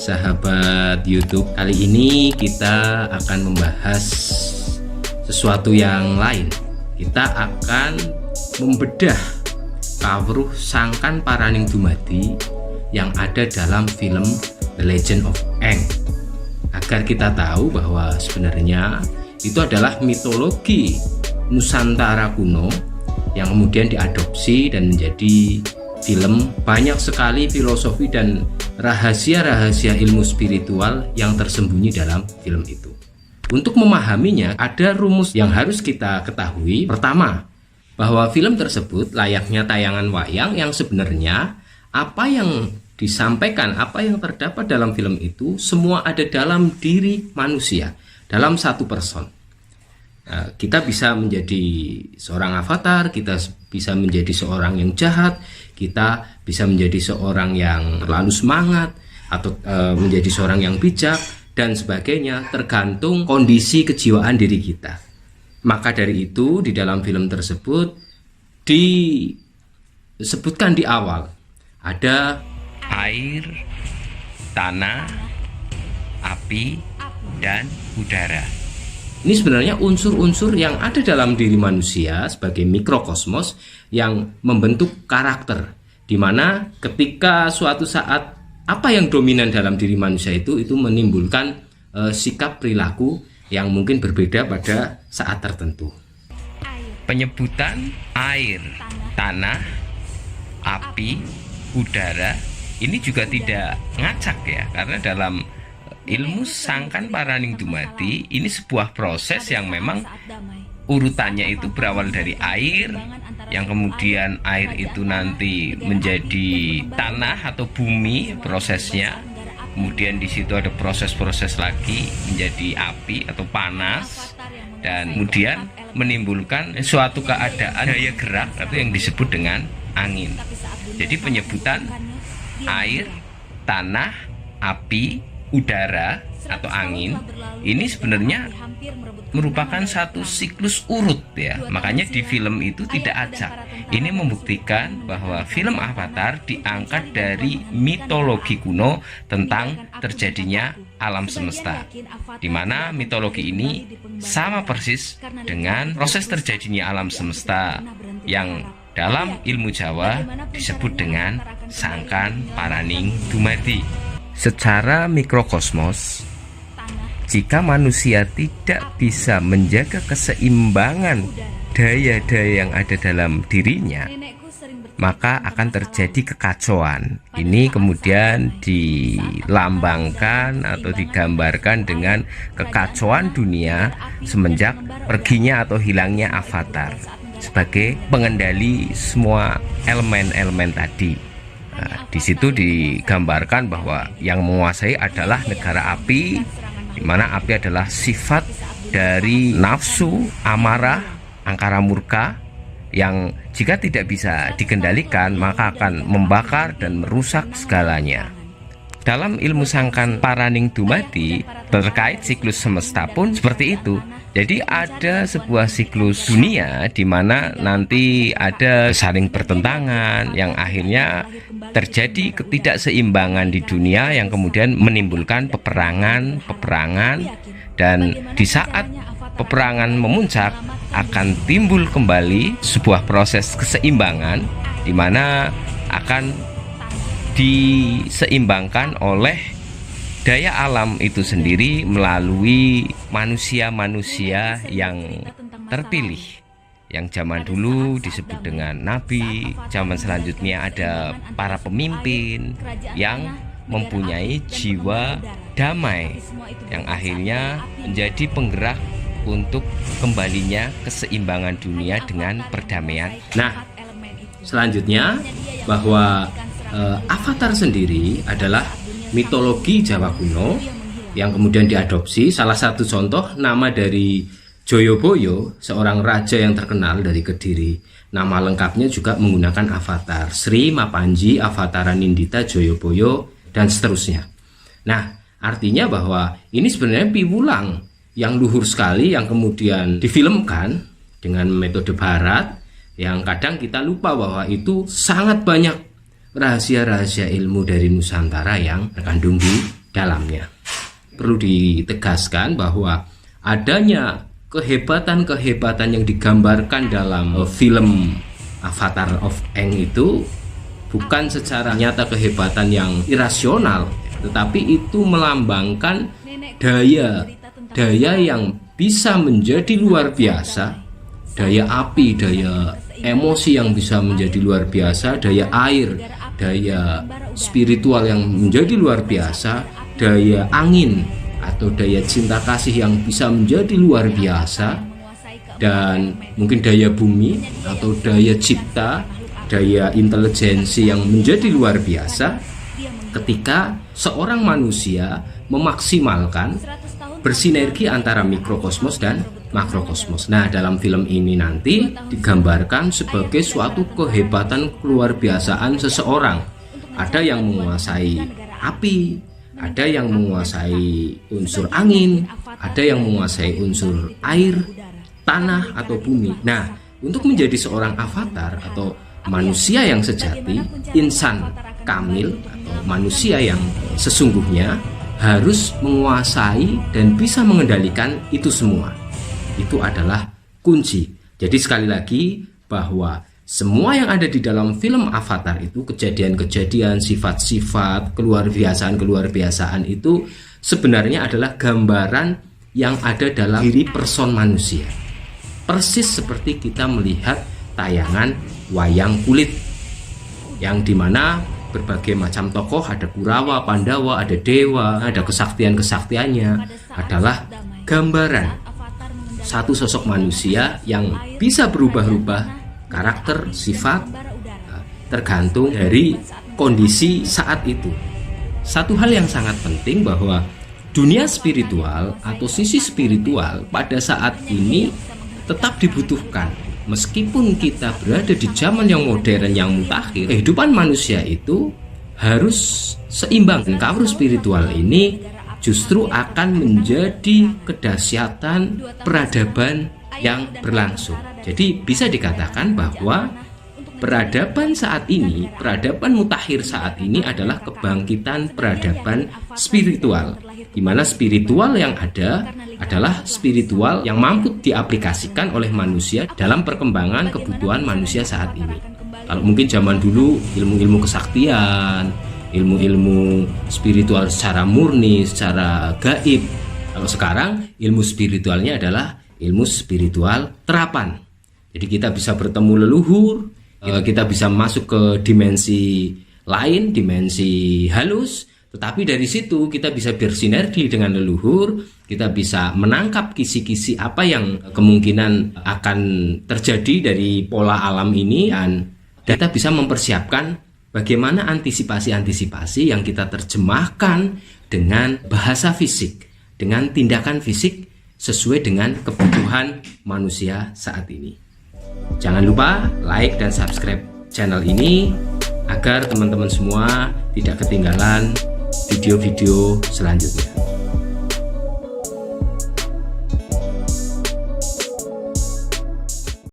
sahabat YouTube. Kali ini kita akan membahas sesuatu yang lain. Kita akan membedah kawruh sangkan paraning dumadi yang ada dalam film The Legend of Aang, agar kita tahu bahwa sebenarnya itu adalah mitologi Nusantara kuno yang kemudian diadopsi dan menjadi film. Banyak sekali filosofi dan rahasia-rahasia ilmu spiritual yang tersembunyi dalam film itu. Untuk memahaminya, ada rumus yang harus kita ketahui. Pertama, bahwa film tersebut layaknya tayangan wayang yang sebenarnya apa yang disampaikan, apa yang terdapat dalam film itu semua ada dalam diri manusia, dalam satu person. Kita bisa menjadi seorang avatar, kita bisa menjadi seorang yang jahat, kita bisa menjadi seorang yang terlalu semangat, atau menjadi seorang yang bijak, dan sebagainya, tergantung kondisi kejiwaan diri kita. Maka dari itu, di dalam film tersebut disebutkan di awal, ada air, tanah, api, dan udara. Ini sebenarnya unsur-unsur yang ada dalam diri manusia sebagai mikrokosmos yang membentuk karakter, dimana ketika suatu saat apa yang dominan dalam diri manusia itu menimbulkan sikap perilaku yang mungkin berbeda pada saat tertentu. Penyebutan air, tanah, api, udara ini juga tidak ngacak ya, karena dalam ilmu sangkan paraning dumadi ini sebuah proses yang memang urutannya itu berawal dari air, yang kemudian air itu nanti menjadi tanah atau bumi prosesnya, kemudian di situ ada proses-proses lagi menjadi api atau panas, dan kemudian menimbulkan suatu keadaan daya gerak atau yang disebut dengan angin. Jadi penyebutan air, tanah, api, udara atau angin ini sebenarnya merupakan satu siklus urut ya. Makanya di film itu tidak acak. Ini membuktikan bahwa film Avatar diangkat dari mitologi kuno tentang terjadinya alam semesta, di mana mitologi ini sama persis dengan proses terjadinya alam semesta yang dalam ilmu Jawa disebut dengan sangkan paraning dumadi. Secara mikrokosmos, jika manusia tidak bisa menjaga keseimbangan daya-daya yang ada dalam dirinya, maka akan terjadi kekacauan. Ini kemudian dilambangkan atau digambarkan dengan kekacauan dunia semenjak perginya atau hilangnya Avatar sebagai pengendali semua elemen-elemen tadi. Nah, di situ digambarkan bahwa yang menguasai adalah negara api, di mana api adalah sifat dari nafsu, amarah, angkara murka, yang jika tidak bisa dikendalikan maka akan membakar dan merusak segalanya. Dalam ilmu sangkan paraning dumadi terkait siklus semesta pun seperti itu. Jadi ada sebuah siklus dunia di mana nanti ada saling bertentangan yang akhirnya terjadi ketidakseimbangan di dunia yang kemudian menimbulkan peperangan, dan di saat peperangan memuncak akan timbul kembali sebuah proses keseimbangan di mana akan diseimbangkan oleh daya alam itu sendiri melalui manusia-manusia yang terpilih, yang zaman dulu disebut dengan nabi, zaman selanjutnya ada para pemimpin yang mempunyai jiwa damai, yang akhirnya menjadi penggerak untuk kembalinya keseimbangan dunia dengan perdamaian. Nah, selanjutnya bahwa Avatar sendiri adalah mitologi Jawa kuno yang kemudian diadopsi. Salah satu contoh nama dari Joyoboyo, seorang raja yang terkenal dari Kediri. Nama lengkapnya juga menggunakan Avatar, Sri Mapanji Avatara Nindita Joyoboyo, dan seterusnya. Nah, artinya bahwa ini sebenarnya piwulang yang luhur sekali yang kemudian difilmkan dengan metode barat, yang kadang kita lupa bahwa itu sangat banyak rahasia-rahasia ilmu dari Nusantara yang terkandung di dalamnya. Perlu ditegaskan bahwa adanya kehebatan-kehebatan yang digambarkan dalam film Avatar of Aang itu bukan secara nyata kehebatan yang irasional, tetapi itu melambangkan daya yang bisa menjadi luar biasa, daya api, daya emosi yang bisa menjadi luar biasa, daya air, daya spiritual yang menjadi luar biasa, daya angin atau daya cinta kasih yang bisa menjadi luar biasa, dan mungkin daya bumi atau daya cipta, daya intelijensi yang menjadi luar biasa ketika seorang manusia memaksimalkan bersinergi antara mikrokosmos dan makrokosmos. Nah, dalam film ini nanti digambarkan sebagai suatu kehebatan keluar biasaan seseorang. Ada yang menguasai api, ada yang menguasai unsur angin, ada yang menguasai unsur air, tanah atau bumi. Nah, untuk menjadi seorang avatar atau manusia yang sejati, insan kamil atau manusia yang sesungguhnya harus menguasai dan bisa mengendalikan itu semua. Itu adalah kunci. Jadi sekali lagi bahwa semua yang ada di dalam film Avatar itu, kejadian-kejadian, sifat-sifat, keluar biasaan itu sebenarnya adalah gambaran yang ada dalam diri person manusia. Persis seperti kita melihat tayangan wayang kulit, yang dimana berbagai macam tokoh, ada Kurawa, Pandawa, ada dewa, ada kesaktian-kesaktiannya, adalah gambaran satu sosok manusia yang bisa berubah-ubah karakter, sifat, tergantung dari kondisi saat itu. Satu hal yang sangat penting bahwa dunia spiritual atau sisi spiritual pada saat ini tetap dibutuhkan. Meskipun kita berada di zaman yang modern yang mutakhir, kehidupan manusia itu harus seimbang. Dan kaur spiritual ini justru akan menjadi kedahsyatan peradaban yang berlangsung. Jadi bisa dikatakan bahwa peradaban saat ini, peradaban mutakhir saat ini adalah kebangkitan peradaban spiritual, di mana spiritual yang ada adalah spiritual yang mampu diaplikasikan oleh manusia dalam perkembangan kebutuhan manusia saat ini. Kalau mungkin zaman dulu ilmu-ilmu kesaktian, ilmu-ilmu spiritual secara murni, secara gaib. Kalau sekarang ilmu spiritualnya adalah ilmu spiritual terapan. Jadi kita bisa bertemu leluhur, kita bisa masuk ke dimensi lain, dimensi halus, tetapi dari situ kita bisa bersinergi dengan leluhur, kita bisa menangkap kisi-kisi apa yang kemungkinan akan terjadi dari pola alam ini, dan kita bisa mempersiapkan bagaimana antisipasi-antisipasi yang kita terjemahkan dengan bahasa fisik, dengan tindakan fisik sesuai dengan kebutuhan manusia saat ini. Jangan lupa like dan subscribe channel ini agar teman-teman semua tidak ketinggalan video-video selanjutnya.